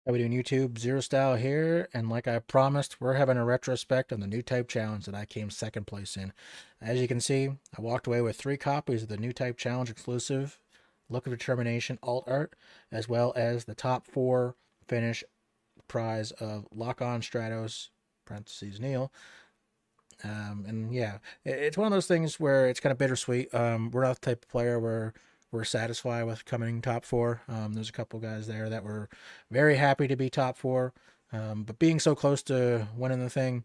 How we doing, YouTube? Zrostyle here, and like I promised, we're having a retrospect on the new type challenge that I came second place in. As you can see, I walked away with 3 copies of the new type challenge exclusive Look of Determination alt art, as well as the top 4 finish prize of Lock On Stratos (parentheses Neil). And yeah, it's one of those things where it's kind of bittersweet. We're not the type of player where we're satisfied with coming top 4. There's a couple guys there that were very happy to be top 4, but being so close to winning the thing,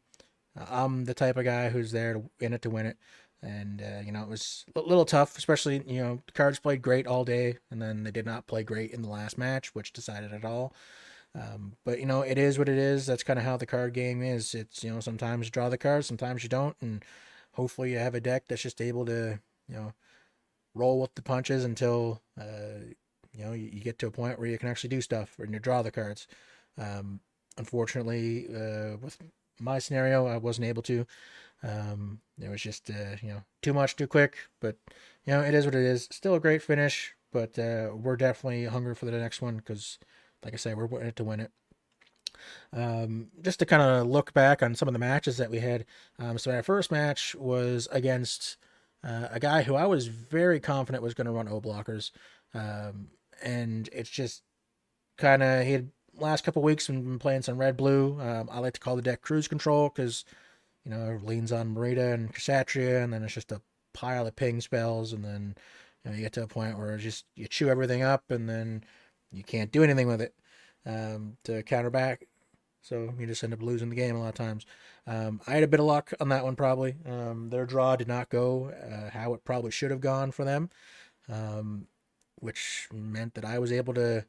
I'm the type of guy who's there in it to win it. And it was a little tough, especially the Cards played great all day, and then they did not play great in the last match, which decided it all. But it is what it is. That's kind of how the card game is. It's sometimes you draw the cards, sometimes you don't, and hopefully you have a deck that's just able to roll with the punches until you get to a point where you can actually do stuff and you draw the cards. Unfortunately, with my scenario, I wasn't able to. It was just too much too quick. But it is what it is. Still a great finish, but we're definitely hungry for the next one because, like I say, we're in it to win it. Just to kind of look back on some of the matches that we had. So our first match was against a guy who I was very confident was going to run O blockers, and it's just kind of he had last couple weeks been playing some red blue. I like to call the deck cruise control because it leans on Marita and Kshatriya, and then it's just a pile of ping spells, and then you get to a point where it's just you chew everything up, and then you can't do anything with it to counter back. So you just end up losing the game a lot of times. I had a bit of luck on that one, probably. Their draw did not go how it probably should have gone for them, um, which meant that I was able to,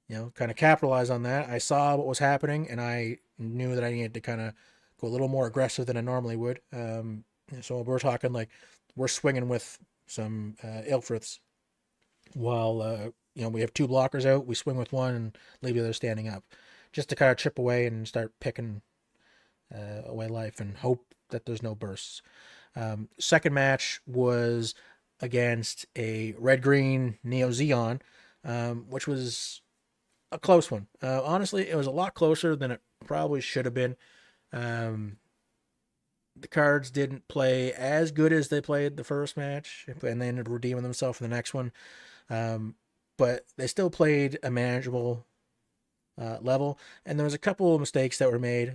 kind of capitalize on that. I saw what was happening, and I knew that I needed to kind of go a little more aggressive than I normally would. So we're talking like we're swinging with some Ilfriths while we have 2 blockers out. We swing with one and leave the other standing up, just to kind of chip away and start picking away life and hope that there's no bursts. Second match was against a red green Neo Zeon, which was a close one. Honestly, it was a lot closer than it probably should have been. Um, the cards didn't play as good as they played the first match, and they ended up redeeming themselves for the next one. Um, but they still played a manageable level, and there was a couple of mistakes that were made.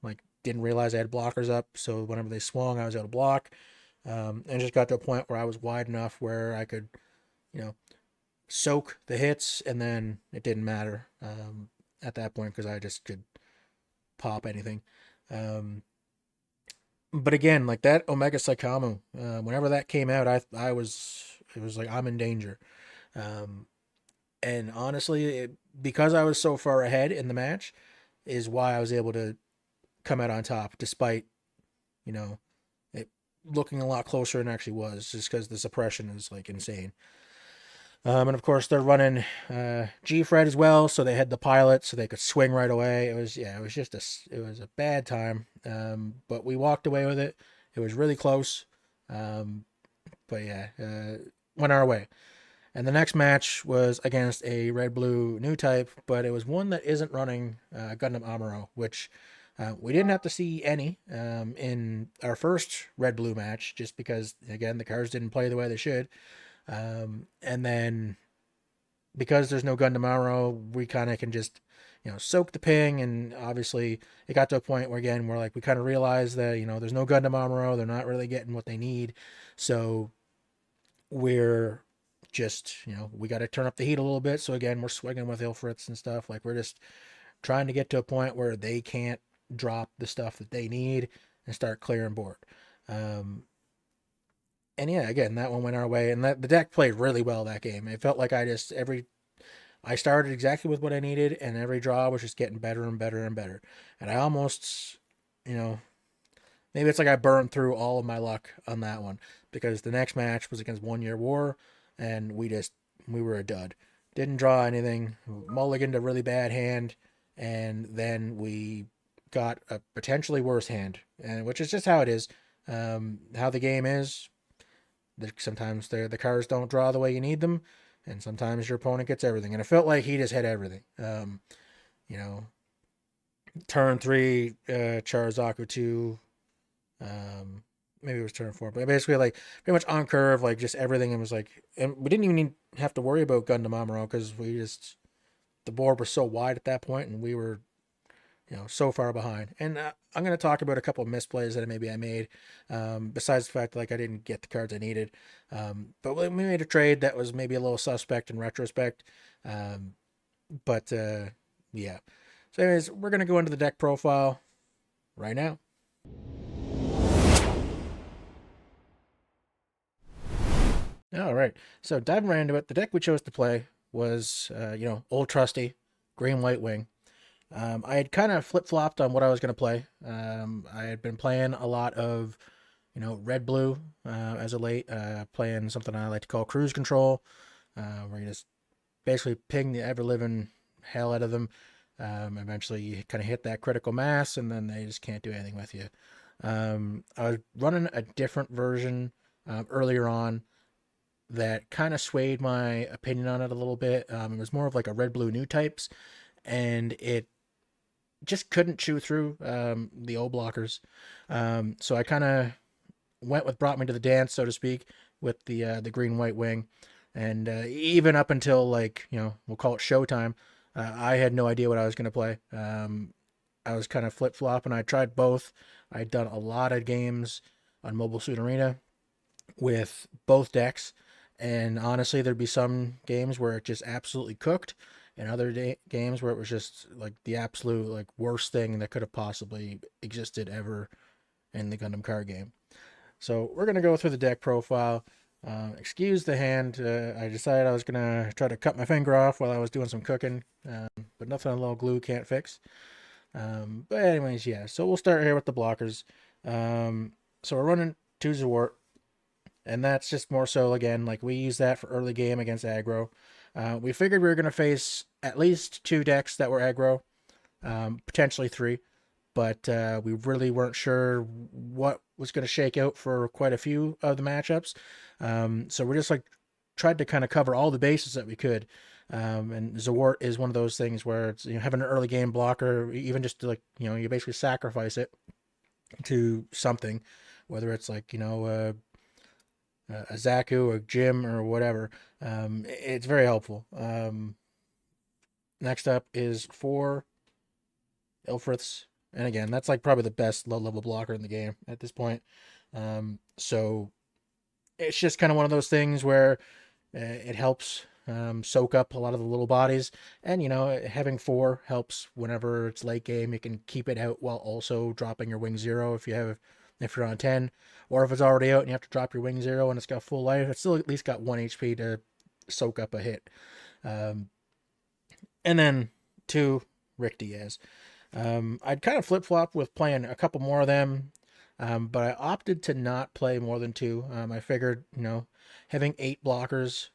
Like didn't realize I had blockers up, so whenever they swung, I was out of block, and just got to a point where I was wide enough where I could, you know, soak the hits, and then it didn't matter at that point because I just could pop anything. Um, but again, like that Omega Saikamu, whenever that came out, I was it was like I'm in danger. Um, and honestly, because I was so far ahead in the match, is why I was able to come out on top, despite you know it looking a lot closer than it actually was, just because the suppression is like insane. And of course they're running G Fred as well, so they had the pilot, so they could swing right away. It was just it was a bad time, but we walked away with it. It was really close, um, but yeah, went our way. And the next match was against a red blue new type, but it was one that isn't running Gundam Amuro, which we didn't have to see any in our first red blue match, just because, again, the cards didn't play the way they should. And then because there's no Gundam Amuro, we kind of can just, soak the ping. And obviously, it got to a point where, again, we're like, we kind of realized that, there's no Gundam Amuro. They're not really getting what they need. So we're just we got to turn up the heat a little bit. So again, we're swinging with Ilfrits and stuff. Like we're just trying to get to a point where they can't drop the stuff that they need and start clearing board. um and yeah, again, that one went our way, and that the deck played really well that game. It felt like I started exactly with what I needed, and every draw was just getting better and better and better. And I almost, you know maybe it's like I burned through all of my luck on that one, because the next match was against 1 Year War, and we were a dud. Didn't draw anything. Mulliganed a really bad hand, and then we got a potentially worse hand, and which is just how it is. How the game is. Sometimes the cards don't draw the way you need them, and sometimes your opponent gets everything. And it felt like he just had everything. you know, turn 3, Charazaku 2, maybe it was turn 4, but basically like pretty much on curve, like just everything. It was like, and we didn't even have to worry about Gundam Amuro because the board was so wide at that point, and we were, so far behind. And I'm going to talk about a couple of misplays that maybe I made, besides the fact that, like, I didn't get the cards I needed. But we made a trade that was maybe a little suspect in retrospect. Um, but yeah. So, anyways, we're going to go into the deck profile right now. All right. So, diving right into it, the deck we chose to play was, old trusty green white wing. I had kind of flip flopped on what I was going to play. I had been playing a lot of, red blue as of late, playing something I like to call cruise control, where you just basically ping the ever living hell out of them. Eventually, you kind of hit that critical mass, and then they just can't do anything with you. I was running a different version earlier on that kind of swayed my opinion on it a little bit. It was more of like a red blue new types, and it just couldn't chew through the old blockers. So I kind of brought me to the dance, so to speak, with the green white wing, and even up until, like, we'll call it showtime, I had no idea what I was going to play. I was kind of flip flopping. I tried both. I'd done a lot of games on Mobile Suit Arena with both decks, and honestly, there'd be some games where it just absolutely cooked, and other games where it was just like the absolute, like, worst thing that could have possibly existed ever in the Gundam card game. So we're gonna go through the deck profile. Excuse the hand. I decided I was gonna try to cut my finger off while I was doing some cooking, but nothing a little glue can't fix. But anyways, yeah. So we'll start here with the blockers. So we're running 2 Zwart, and that's just more so, again, like, we use that for early game against aggro. We figured we were gonna face at least 2 decks that were aggro, potentially 3, but we really weren't sure what was going to shake out for quite a few of the matchups. So we're just like tried to kind of cover all the bases that we could. And Zawart is one of those things where it's, having an early game blocker, even just to, like, you basically sacrifice it to something, whether it's like, a Zaku or Jim or whatever. It's very helpful. Next up is 4 Ilfriths. And again, that's like probably the best low level blocker in the game at this point. So it's just kind of one of those things where it helps soak up a lot of the little bodies. And, having 4 helps whenever it's late game. You can keep it out while also dropping your wing 0 if you're on 10. Or if it's already out and you have to drop your wing 0 and it's got full life, it's still at least got 1 HP to soak up a hit. And then 2, Rick Diaz. I'd kind of flip flop with playing a couple more of them, but I opted to not play more than 2. I figured, having 8 blockers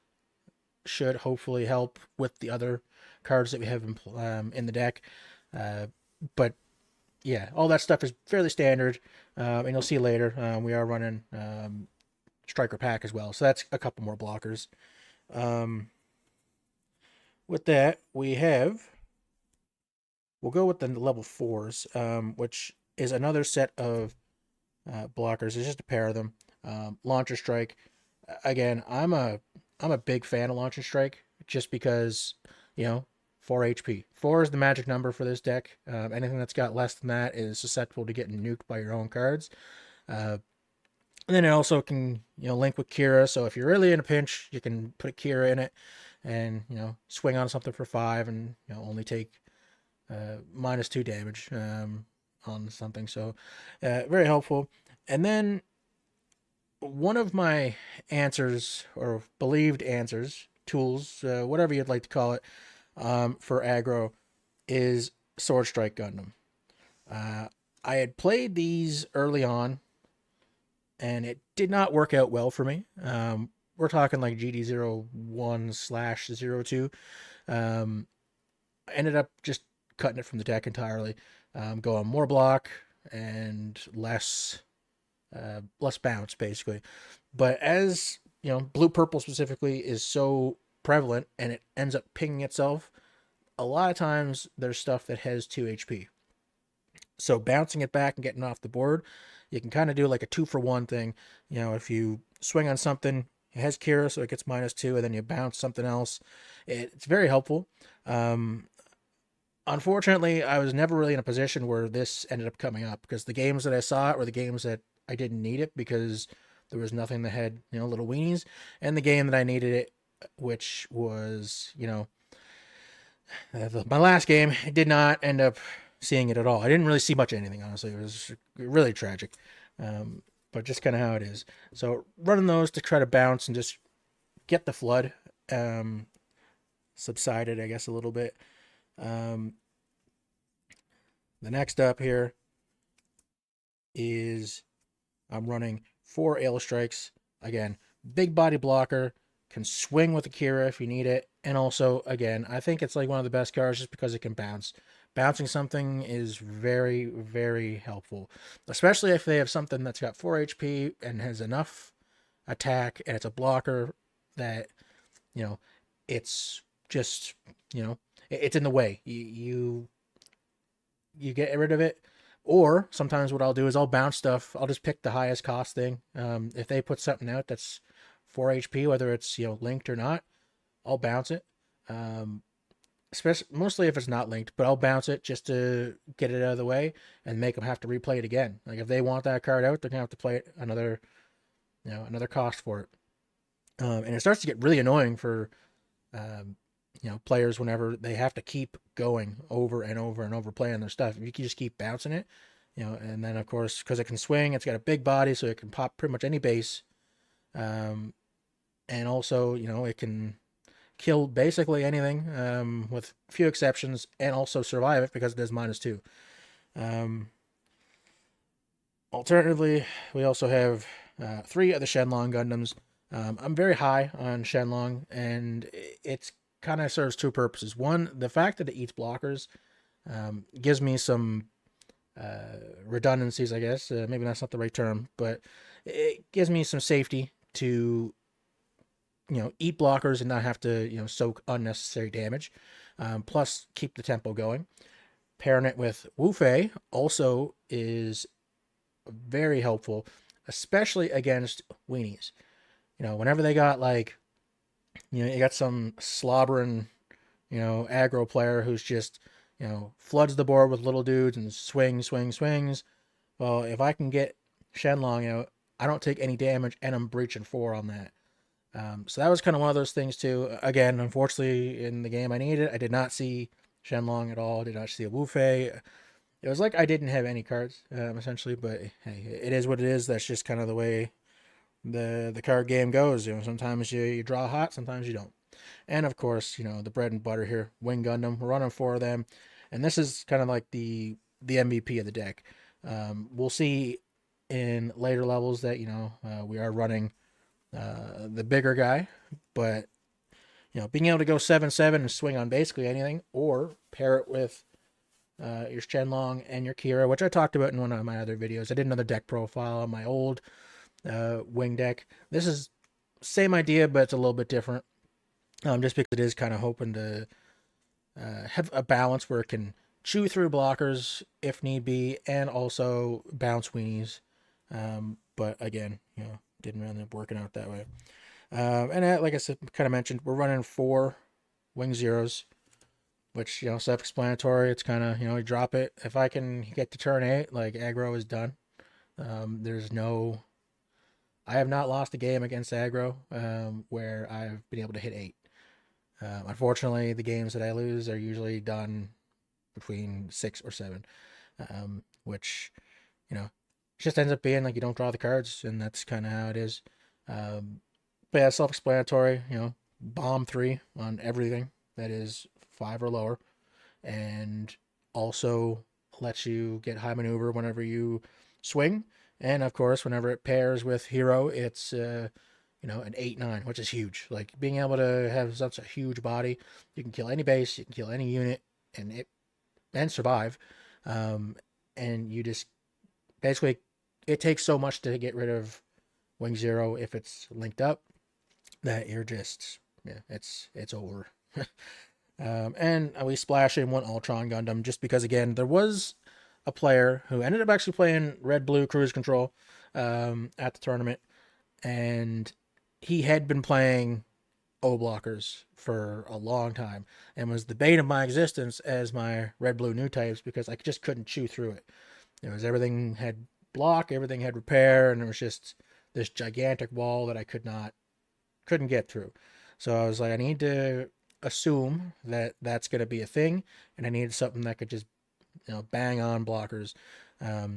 should hopefully help with the other cards that we have in the deck. But yeah, all that stuff is fairly standard, and you'll see later. We are running Striker Pack as well, so that's a couple more blockers. With that, we'll go with the level 4s, which is another set of blockers. It's just a pair of them. Launcher Strike. Again, I'm a big fan of Launcher Strike just because, 4 HP. 4 is the magic number for this deck. Anything that's got less than that is susceptible to getting nuked by your own cards. And then it also can, link with Kira. So if you're really in a pinch, you can put Kira in it and, swing on something for 5 and, only take -2 damage on something. So very helpful. And then one of my answers, or believed answers, tools, whatever you'd like to call it, for aggro, is Sword Strike Gundam. I had played these early on, and it did not work out well for me. We're talking like GD01/02. I ended up just cutting it from the deck entirely, going more block and less bounce, basically. But as blue purple specifically is so prevalent, and it ends up pinging itself a lot of times there's stuff that has 2 HP. So bouncing it back and getting off the board, you can kind of do like a 2-for-1 thing. If you swing on something, it has Kira, so it gets -2, and then you bounce something else. It's very helpful. Um, Unfortunately, I was never really in a position where this ended up coming up, because the games that I saw it were the games that I didn't need it because there was nothing that had, little weenies. And the game that I needed it, which was, my last game, did not end up seeing it at all. I didn't really see much of anything, honestly. It was really tragic. But just kind of how it is. So running those to try to bounce and just get the flood subsided, I guess, a little bit. The next up here is I'm running 4 Ale Strikes. Again, big body blocker, can swing with Akira if you need it. And also, again, I think it's like one of the best cards just because it can bounce. Bouncing something is very, very helpful, especially if they have something that's got 4 HP and has enough attack and it's a blocker that, it's just, it's in the way. You get rid of it. Or sometimes what I'll do is I'll bounce stuff. I'll just pick the highest cost thing. If they put something out that's 4 HP, whether it's linked or not, I'll bounce it. Especially mostly if it's not linked, but I'll bounce it just to get it out of the way and make them have to replay it again. Like if they want that card out, they're gonna have to play it another cost for it. And it starts to get really annoying for players whenever they have to keep going over and over and over playing their stuff. If you can just keep bouncing it, and then of course, because it can swing, it's got a big body, so it can pop pretty much any base. And also, it can kill basically anything, with few exceptions, and also survive it because it does -2. Alternatively, we also have 3 of the Shenlong Gundams. I'm very high on Shenlong, and it's kind of serves 2 purposes. One, the fact that it eats blockers gives me some redundancies, I guess. Maybe that's not the right term, but it gives me some safety to eat blockers and not have to soak unnecessary damage. Plus, keep the tempo going. Pairing it with Wu Fei also is very helpful, especially against weenies. Whenever they got you got some slobbering, aggro player who's just, floods the board with little dudes and swings. Well, if I can get Shenlong out, I don't take any damage and I'm breaching 4 on that. So that was kind of one of those things too. Again, unfortunately, in the game I needed, I did not see Shenlong at all. Did not see a Wu Fei. It was like I didn't have any cards, essentially. But hey, it is what it is. That's just kind of the way the card game goes. Sometimes you draw hot, sometimes you don't. And of course, the bread and butter here, Wing Gundam. We're running 4 of them, and this is kind of like the MVP of the deck. We'll see in later levels that we are running the bigger guy, but being able to go 7/7 and swing on basically anything, or pair it with your Shenlong and your Kira, which I talked about in one of my other videos. I did another deck profile on my old wing deck. This is same idea, but it's a little bit different. Just because it is kind of hoping to have a balance where it can chew through blockers if need be, and also bounce weenies. But again, didn't end up working out that way. And like I said, kind of mentioned, we're running 4 Wing Zeros, which self-explanatory. It's kind of you drop it. If I can get to turn 8, like aggro is done. I have not lost a game against aggro where I've been able to hit 8. Unfortunately, the games that I lose are usually done between 6 or 7, which just ends up being like you don't draw the cards, and that's kind of how it is. But yeah, self-explanatory. Bomb 3 on everything that is 5 or lower, and also lets you get high maneuver whenever you swing. And of course, whenever it pairs with hero, it's an 8/9, which is huge. Like being able to have such a huge body, you can kill any base, you can kill any unit, and survive. And you just basically, it takes so much to get rid of Wing Zero if it's linked up that you're just it's over. And we splash in one Ultron Gundam just because, again, there was a player who ended up actually playing Red Blue Cruise Control at the tournament, and he had been playing O blockers for a long time and was the bane of my existence as my Red Blue new types because I just couldn't chew through it. It was everything had block, everything had repair, and it was just this gigantic wall that I couldn't get through. So I was like, I need to assume that that's going to be a thing, and I needed something that could just bang on blockers,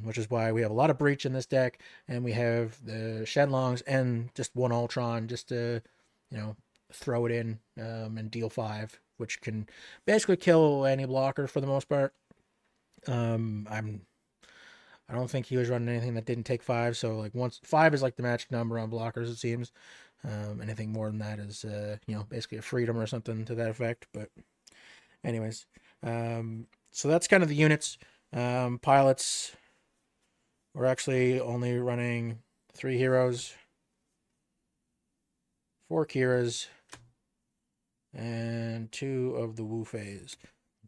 which is why we have a lot of breach in this deck, and we have the Shenlongs and just one Ultron just to throw it in and deal 5, which can basically kill any blocker for the most part. I don't think he was running anything that didn't take 5. So like once 5 is like the magic number on blockers, it seems. Anything more than that is basically a freedom or something to that effect. But anyways, so that's kind of the units. Pilots, we're actually only running 3 heroes, 4 Kiras, and 2 of the Wu Feis.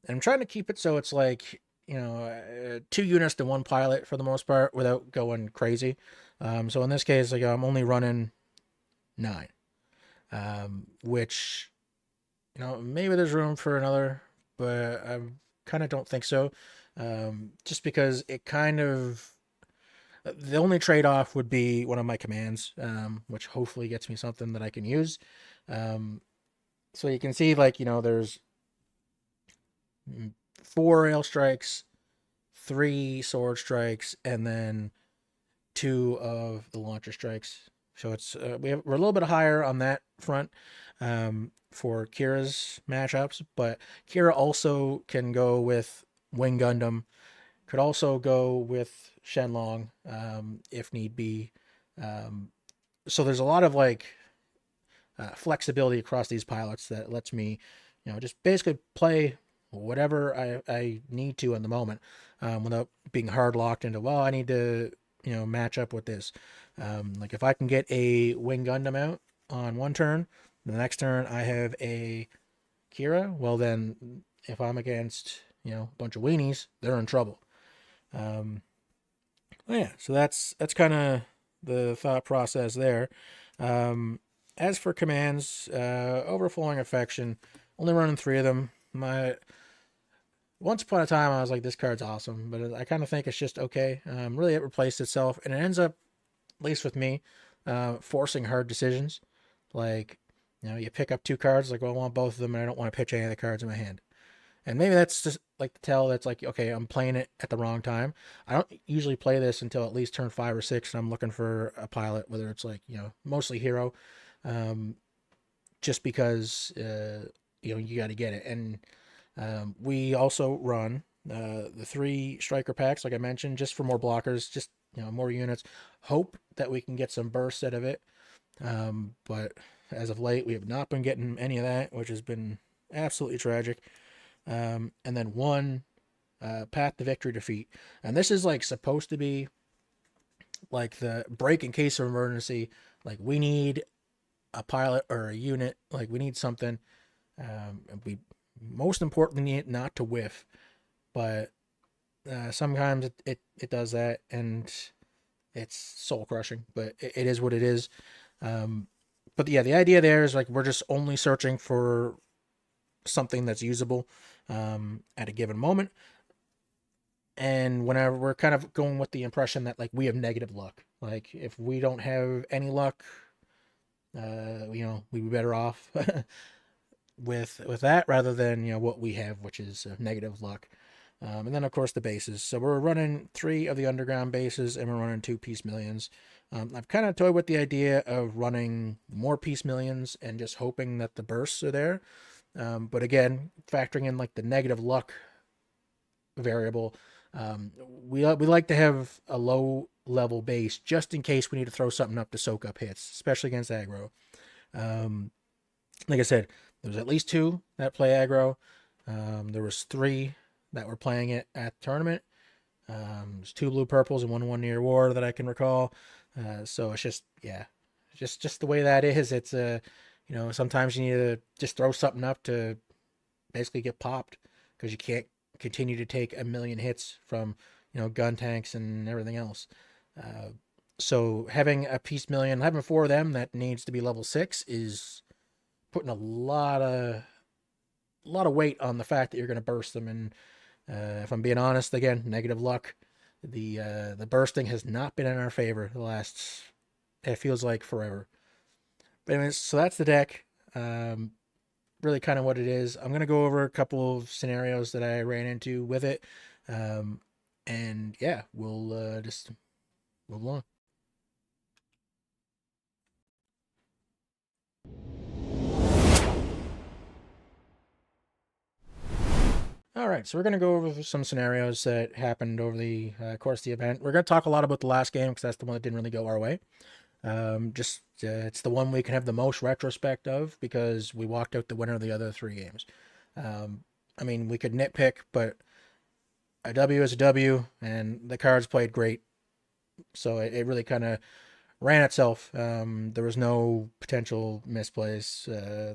And I'm trying to keep it so it's like 2 units to 1 pilot for the most part without going crazy. So in this case, like I'm only running 9, which maybe there's room for another, but I kind of don't think so. Just because it kind of the only trade-off would be one of my commands, which hopefully gets me something that I can use. So you can see like there's 4 rail strikes, 3 sword strikes, and then 2 of the launcher strikes. So it's we're a little bit higher on that front for Kira's matchups, but Kira also can go with Wing Gundam, could also go with Shenlong if need be. So there's a lot of like flexibility across these pilots that lets me, just basically play whatever I need to in the moment without being hard locked into, well, I need to, match up with this. Like if I can get a Wing Gundam out on one turn, the next turn I have a Kira, well then if I'm against, a bunch of weenies, they're in trouble. Yeah, so that's kind of the thought process there. As for commands, overflowing affection, only running 3 of them. Once upon a time, I was like, this card's awesome, but I kind of think it's just okay. Really, it replaced itself, and it ends up, at least with me, forcing hard decisions. Like, you pick up 2 cards, like, well, I want both of them, and I don't want to pitch any of the cards in my hand. And maybe that's just like the tell that's like, okay, I'm playing it at the wrong time. I don't usually play this until at least turn 5 or 6, and I'm looking for a pilot, whether it's like, mostly hero, just because, you got to get it. And we also run the 3 striker packs, like I mentioned, just for more blockers, just, more units. Hope that we can get some bursts out of it. But as of late, we have not been getting any of that, which has been absolutely tragic. And then 1 path to victory defeat. And this is like supposed to be like the break in case of emergency. Like we need a pilot or a unit. Like we need something. We most importantly need not to whiff, but sometimes it does that, and it's soul crushing. But it is what it is. But yeah, the idea there is like we're just only searching for something that's usable at a given moment. And whenever we're kind of going with the impression that like we have negative luck, like if we don't have any luck, we'd be better off with that rather than what we have, which is negative luck. And then of course the bases. So we're running 3 of the underground bases, and we're running 2 Peace Millions. I've kind of toyed with the idea of running more Peace Millions and just hoping that the bursts are there. But again, factoring in like the negative luck variable, we like to have a low level base just in case we need to throw something up to soak up hits, especially against aggro. Like I said, there was at least 2 that play aggro. There was 3 that were playing it at the tournament. There's 2 blue purples and 1 near war that I can recall. So it's just the way that is. It's sometimes you need to just throw something up to basically get popped because you can't continue to take a million hits from, gun tanks and everything else. Uh, so having a piece million, having four of them that needs to be level 6 is putting a lot of weight on the fact that you're going to burst them. And if I'm being honest, again, negative luck. The bursting has not been in our favor the last, it feels like, forever. But anyways, so that's the deck. Really kind of what it is. I'm gonna go over a couple of scenarios that I ran into with it, um, and yeah, we'll just move along. All right, so we're gonna go over some scenarios that happened over the course of the event. We're gonna talk a lot about the last game because that's the one that didn't really go our way. Just it's the one we can have the most retrospect of because we walked out the winner of the other three games. Um, I mean, we could nitpick, but a W is a W, and the cards played great, so it really kind of ran itself. There was no potential misplays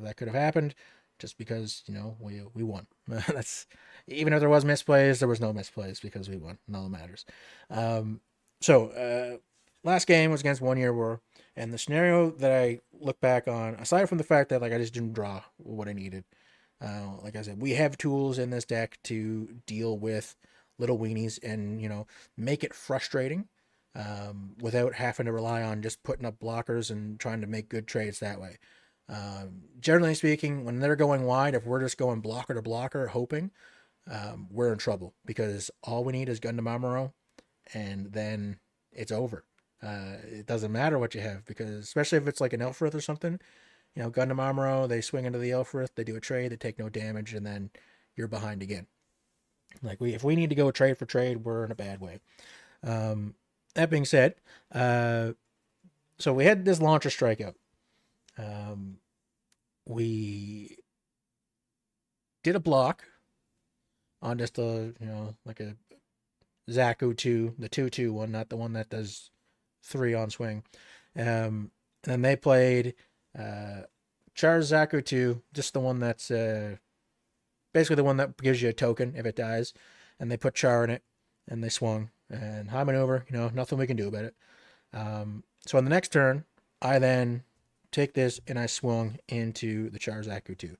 that could have happened, just because we won. That's even if there was misplays, there was no misplays because we won, and all that matters. Um, so last game was against 1 Year War, and the scenario that I look back on, aside from the fact that like I just didn't draw what I needed, like I said, we have tools in this deck to deal with little weenies and make it frustrating without having to rely on just putting up blockers and trying to make good trades that way. Generally speaking, when they're going wide, if we're just going blocker to blocker, hoping, we're in trouble because all we need is Gundam Amuro, and then it's over. It doesn't matter what you have because, especially if it's like an Elfrith or something, Gundam Amuro, they swing into the Elfrith, they do a trade, they take no damage, and then you're behind again. Like if we need to go trade for trade, we're in a bad way. That being said, so we had this launcher strikeout. We did a block on just a like a Zaku 2, the 2/2 one, not the one that does 3 on swing. And then they played Char Zaku 2, just the one that's basically the one that gives you a token if it dies, and they put Char in it, and they swung and high maneuver. Nothing we can do about it. So on the next turn, I then take this and I swung into the Char Zaku 2,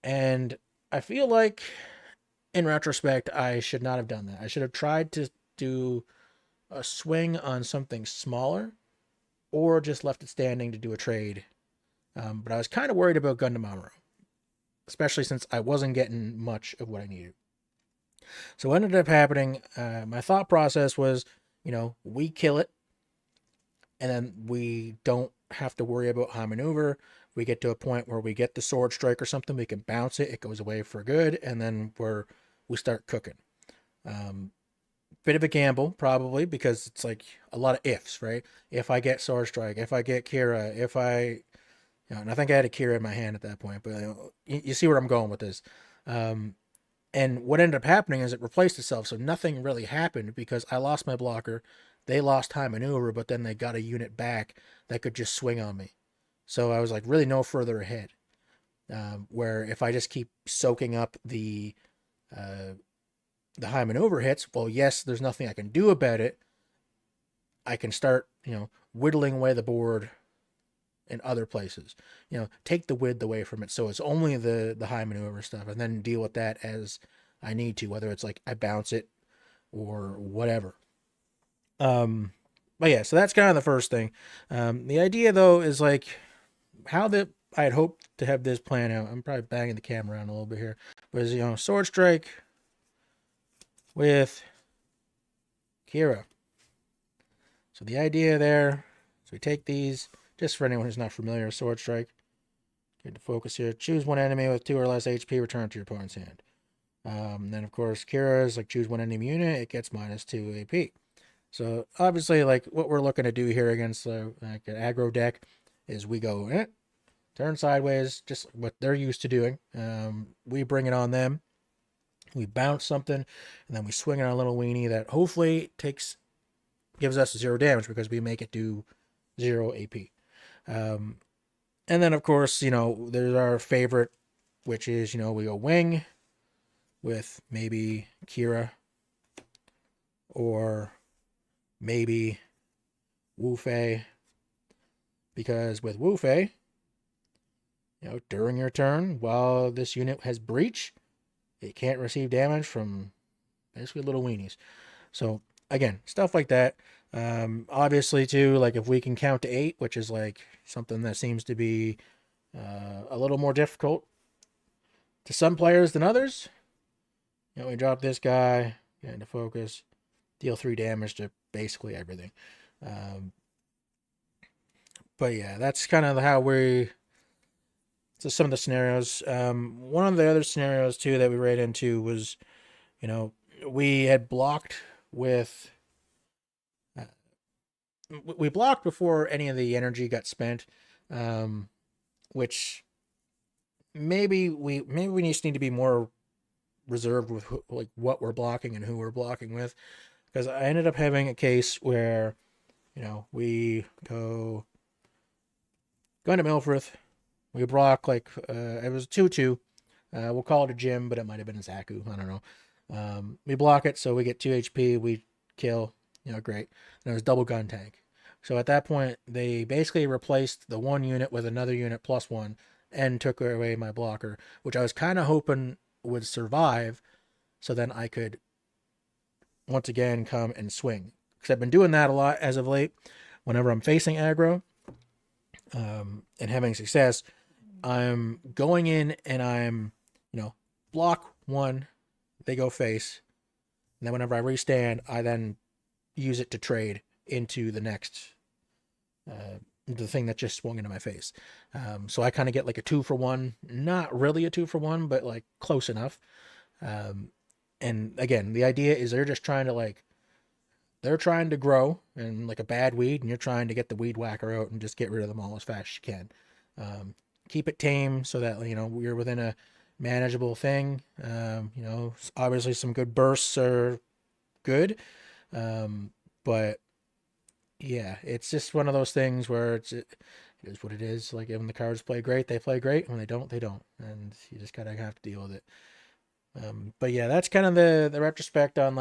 and I feel like in retrospect I should not have done that. I should have tried to do a swing on something smaller, or just left it standing to do a trade. But I was kind of worried about Gundam Amuro, especially since I wasn't getting much of what I needed. So what ended up happening, my thought process was, we kill it, and then we don't have to worry about high maneuver. We get to a point where we get the sword strike or something, we can bounce it, it goes away for good, and then we start cooking. Bit of a gamble, probably, because it's like a lot of ifs, right? If I get sword strike, if I get Kira, if I, and I think I had a Kira in my hand at that point, but you see where I'm going with this. And what ended up happening is it replaced itself, so nothing really happened because I lost my blocker. They lost high maneuver, but then they got a unit back that could just swing on me. So I was like really no further ahead. Where if I just keep soaking up the high maneuver hits, well, yes, there's nothing I can do about it. I can start, whittling away the board in other places. Take the width away from it, so it's only the high maneuver stuff, and then deal with that as I need to, whether it's like I bounce it or whatever. But yeah, so that's kind of the first thing. The idea though is like how I had hoped to have this plan out. I'm probably banging the camera around a little bit here. Was sword strike with Kira. So the idea there, so we take these, just for anyone who's not familiar, sword strike. Get to focus here. Choose one enemy with 2 or less HP, return to your opponent's hand. Then of course Kira is like choose one enemy unit, it gets -2 AP. So obviously like what we're looking to do here against like an aggro deck is we go turn sideways, just what they're used to doing. We bring it on them. We bounce something, and then we swing on a little weenie that hopefully gives us 0 damage because we make it do 0 AP. And then, of course, there's our favorite which is, we go Wing with maybe Kira or maybe Wu Fei, because with Wu Fei, during your turn, while this unit has breach, it can't receive damage from basically little weenies. So again, stuff like that. Obviously too, like if we can count to 8, which is like something that seems to be a little more difficult to some players than others. We drop this guy, get into focus, deal 3 damage to basically everything. But yeah, that's kind of how so some of the scenarios. One of the other scenarios too that we ran into was, we had blocked with. We blocked before any of the energy got spent, which maybe we just need to be more reserved with like what we're blocking and who we're blocking with, because I ended up having a case where, we go Gundam Ilfrith, we block like it was 2/2. We'll call it a Jim, but it might have been a Zaku. I don't know. We block it, so we get 2 HP. We kill. Great. And it was double gun tank. So at that point, they basically replaced the one unit with another unit +1 and took away my blocker, which I was kind of hoping would survive, so then I could once again come and swing. Because I've been doing that a lot as of late. Whenever I'm facing aggro and having success, I'm going in and I'm, block 1, they go face, and then whenever I restand, I then use it to trade into the next, the thing that just swung into my face. So I kind of get like a 2-for-1, not really a 2-for-1, but like close enough. And again, the idea is they're just trying to they're trying to grow and like a bad weed, and you're trying to get the weed whacker out and just get rid of them all as fast as you can. Keep it tame so that, we're within a manageable thing. Obviously some good bursts are good. But yeah, it's just one of those things where it is what it is. Like when the cards play great, they play great. When they don't, they don't. And you just gotta have to deal with it. But yeah, that's kind of the retrospect on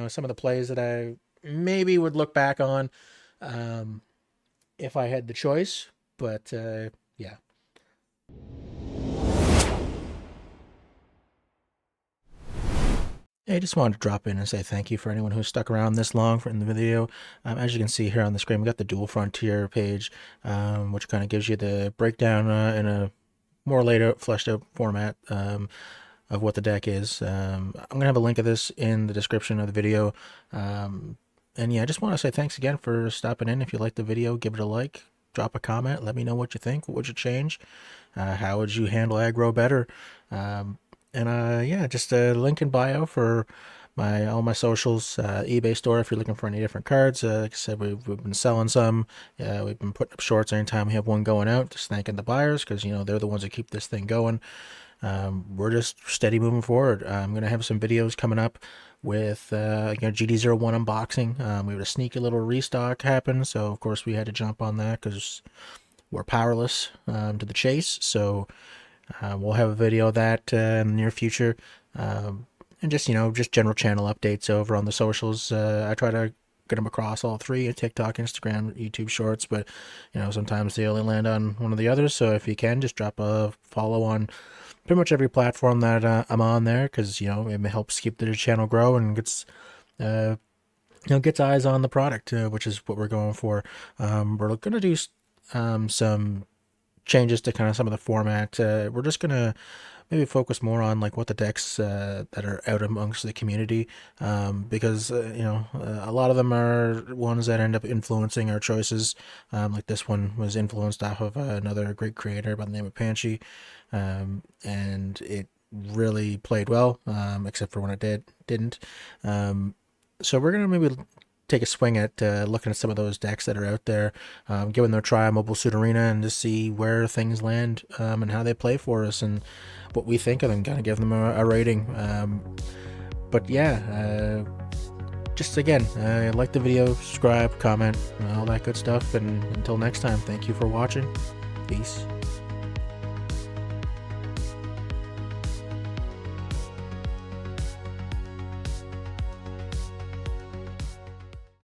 some of the plays that I maybe would look back on if I had the choice. But yeah. I just wanted to drop in and say thank you for anyone who stuck around this long in the video. As you can see here on the screen, we got the Duel Frontier page, which kind of gives you the breakdown in a more later fleshed out format of what the deck is. I'm going to have a link of this in the description of the video. And yeah, I just want to say thanks again for stopping in. If you liked the video, give it a like, drop a comment, let me know what you think. What would you change? How would you handle aggro better? And yeah, just a link in bio for all my socials, eBay store if you're looking for any different cards. Like I said, we've been selling some. We've been putting up shorts anytime we have one going out, just thanking the buyers because, they're the ones that keep this thing going. We're just steady moving forward. I'm going to have some videos coming up with GD01 unboxing. We had a sneaky little restock happen, so of course we had to jump on that because we're powerless to the chase. So we'll have a video of that in the near future. And just general channel updates over on the socials. I try to get them across all 3, TikTok, Instagram, YouTube Shorts, but sometimes they only land on one of the others. So if you can, just drop a follow on pretty much every platform that I'm on there, because it helps keep the channel grow and gets eyes on the product, which is what we're going for. We're gonna do some changes to kind of some of the format. We're just gonna maybe focus more on what the decks that are out amongst the community, because a lot of them are ones that end up influencing our choices. Like this one was influenced off of another great creator by the name of Panchi, and it really played well, except for when it didn't. So we're gonna maybe take a swing at looking at some of those decks that are out there, giving them a try on Mobile Suit Arena, and just see where things land and how they play for us and what we think of them, kind of give them a rating. But yeah, just again, like the video, subscribe, comment, all that good stuff, and until next time, thank you for watching. Peace.